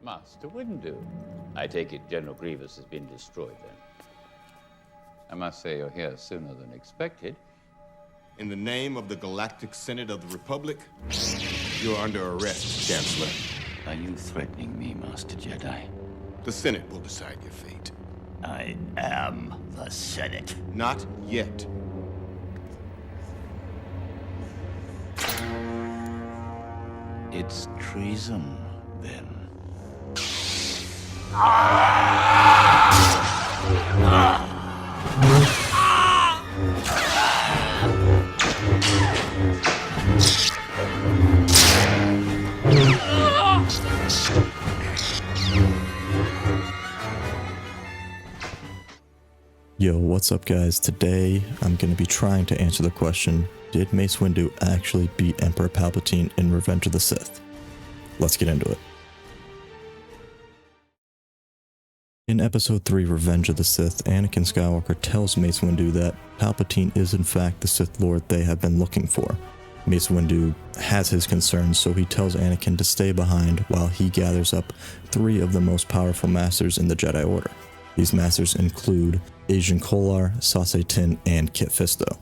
Master Windu. I take it General Grievous has been destroyed then. I must say you're here sooner than expected. In the name of the Galactic Senate of the Republic, you're under arrest, Chancellor. Are you threatening me, Master Jedi? The Senate will decide your fate. I am the Senate. Not yet. It's treason, then. Yo, what's up guys? Today I'm going to be trying to answer the question, did Mace Windu actually beat Emperor Palpatine in Revenge of the Sith? Let's get into it. In Episode 3, Revenge of the Sith, Anakin Skywalker tells Mace Windu that Palpatine is in fact the Sith Lord they have been looking for. Mace Windu has his concerns, so he tells Anakin to stay behind while he gathers up 3 of the most powerful masters in the Jedi Order. These masters include Ajan Kolar, Saesee Tiin, and Kit Fisto.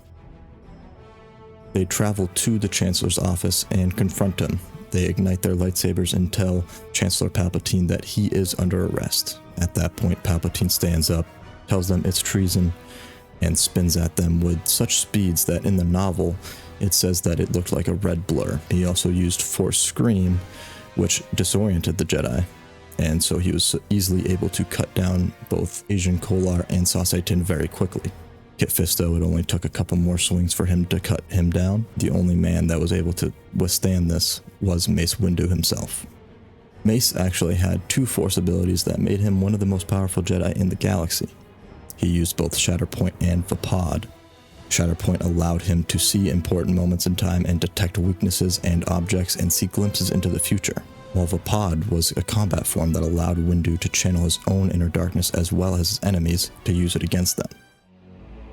They travel to the Chancellor's office and confront him. They ignite their lightsabers and tell Chancellor Palpatine that he is under arrest. At that point, Palpatine stands up, tells them it's treason, and spins at them with such speeds that in the novel, it says that it looked like a red blur. He also used Force Scream, which disoriented the Jedi, and so he was easily able to cut down both Ajan Kolar and Saesee Tiin very quickly. Kit Fisto, it only took a couple more swings for him to cut him down. The only man that was able to withstand this was Mace Windu himself. Mace actually had 2 Force abilities that made him one of the most powerful Jedi in the galaxy. He used both Shatterpoint and Vapod. Shatterpoint allowed him to see important moments in time and detect weaknesses and objects and see glimpses into the future, while Vapod was a combat form that allowed Windu to channel his own inner darkness as well as his enemies to use it against them.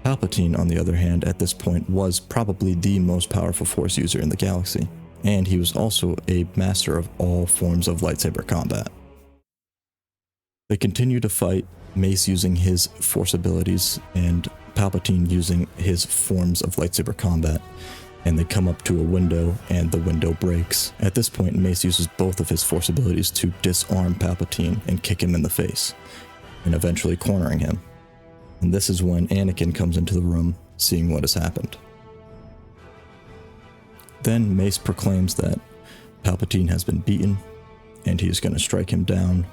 Palpatine, on the other hand, at this point was probably the most powerful Force user in the galaxy, and he was also a master of all forms of lightsaber combat. They continue to fight, Mace using his Force abilities and Palpatine using his forms of lightsaber combat, and they come up to a window and the window breaks. At this point, Mace uses both of his Force abilities to disarm Palpatine and kick him in the face, and eventually cornering him. And this is when Anakin comes into the room, seeing what has happened. Then Mace proclaims that Palpatine has been beaten, and he is going to strike him down,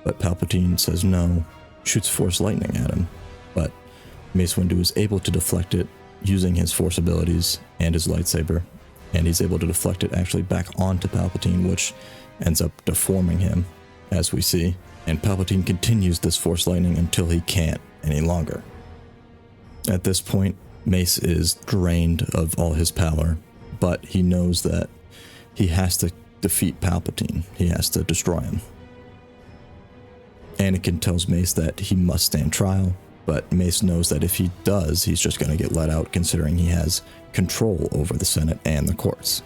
but Palpatine says no, shoots Force lightning at him, but Mace Windu is able to deflect it using his Force abilities and his lightsaber, and he's able to deflect it actually back onto Palpatine, which ends up deforming him, as we see, and Palpatine continues this Force lightning until he can't any longer. At this point, Mace is drained of all his power, but he knows that he has to defeat Palpatine. He has to destroy him. Anakin tells Mace that he must stand trial, but Mace knows that if he does, he's just going to get let out, considering he has control over the Senate and the courts.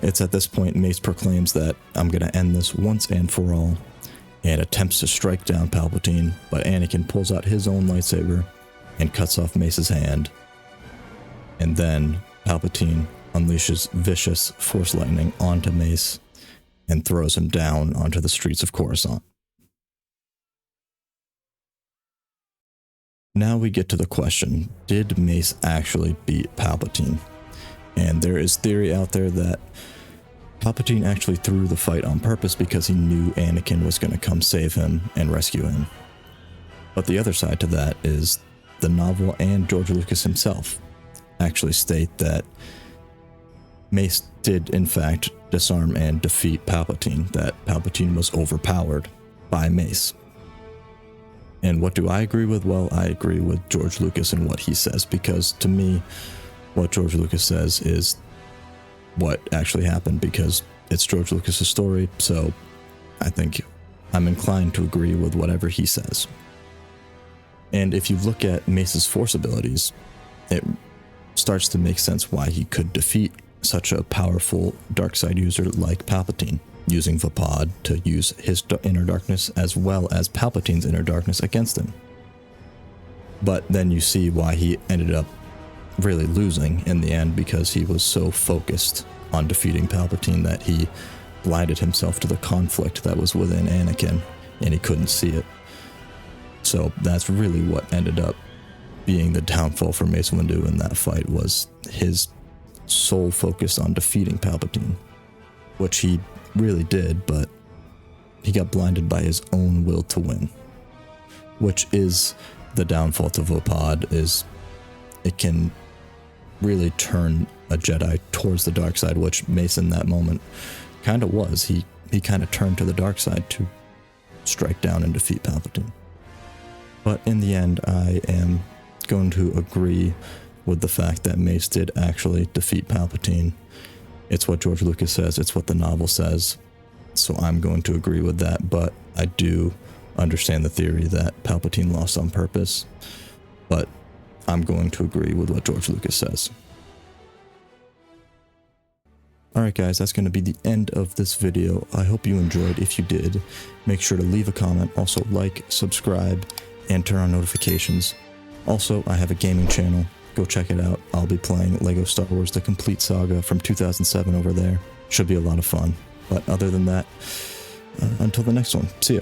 It's at this point Mace proclaims that I'm going to end this once and for all, and attempts to strike down Palpatine, but Anakin pulls out his own lightsaber and cuts off Mace's hand. And then Palpatine unleashes vicious Force lightning onto Mace and throws him down onto the streets of Coruscant. Now we get to the question, did Mace actually beat Palpatine? And there is theory out there that Palpatine actually threw the fight on purpose because he knew Anakin was going to come save him and rescue him. But the other side to that is the novel and George Lucas himself actually state that Mace did in fact disarm and defeat Palpatine, that Palpatine was overpowered by Mace. And what do I agree with? Well, I agree with George Lucas and what he says, because to me, what George Lucas says is what actually happened, because it's George Lucas's story, so I think I'm inclined to agree with whatever he says. And if you look at Mace's Force abilities, it starts to make sense why he could defeat such a powerful dark side user like Palpatine. using Vapad to use his inner darkness as well as Palpatine's inner darkness against him. But then you see why he ended up really losing in the end, because he was so focused on defeating Palpatine that he blinded himself to the conflict that was within Anakin, and he couldn't see it. So that's really what ended up being the downfall for Mace Windu in that fight, was his sole focus on defeating Palpatine, which he really did, but he got blinded by his own will to win, which is the downfall to Vapad. Is it can really turn a Jedi towards the dark side, which Mace in that moment kind of was. He kind of turned to the dark side to strike down and defeat Palpatine. But in the end, I am going to agree with the fact that Mace did actually defeat Palpatine. It's what George Lucas says, it's what the novel says, so I'm going to agree with that, but I do understand the theory that Palpatine lost on purpose, but I'm going to agree with what George Lucas says. Alright guys, that's going to be the end of this video. I hope you enjoyed. If you did, make sure to leave a comment, also like, subscribe, and turn on notifications. Also, I have a gaming channel. Go check it out. I'll be playing LEGO Star Wars The Complete Saga from 2007 over there. Should be a lot of fun. But other than that, until the next one, see ya.